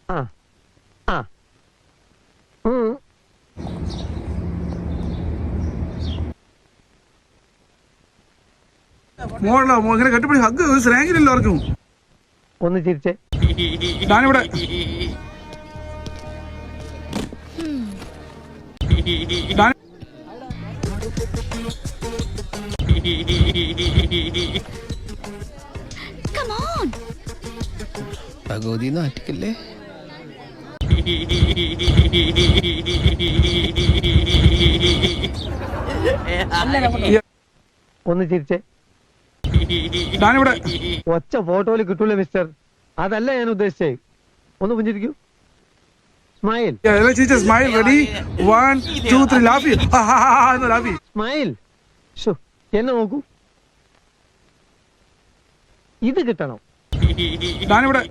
ആ ആ ഉം. മോളോ ഇങ്ങനെ കെട്ടിപ്പിടി ഹഗ് സ്നേഹിക്കില്ല ആർക്കും. ഒന്ന് ചിരിച്ചേ. ഞാനിവിടെ ഭഗവതി നാട്ടിക്കല്ലേ. ഒന്ന് ചിരിച്ചേ. ഞാനിവിടെ ഒച്ച ഫോട്ടോയിൽ കിട്ടൂല മിസ്റ്റർ. അതല്ല ഞാൻ ഉദ്ദേശിച്ചേ. ഒന്ന് പുഞ്ചിരിക്കൂ. സ്മൈൽ സ്മൈൽ റെഡി 1 2 3 ലാഫി ലാഫി സ്മൈൽ. എന്നെ നോക്കൂ. ഇത് കിട്ടണം. ഞാനിവിടെ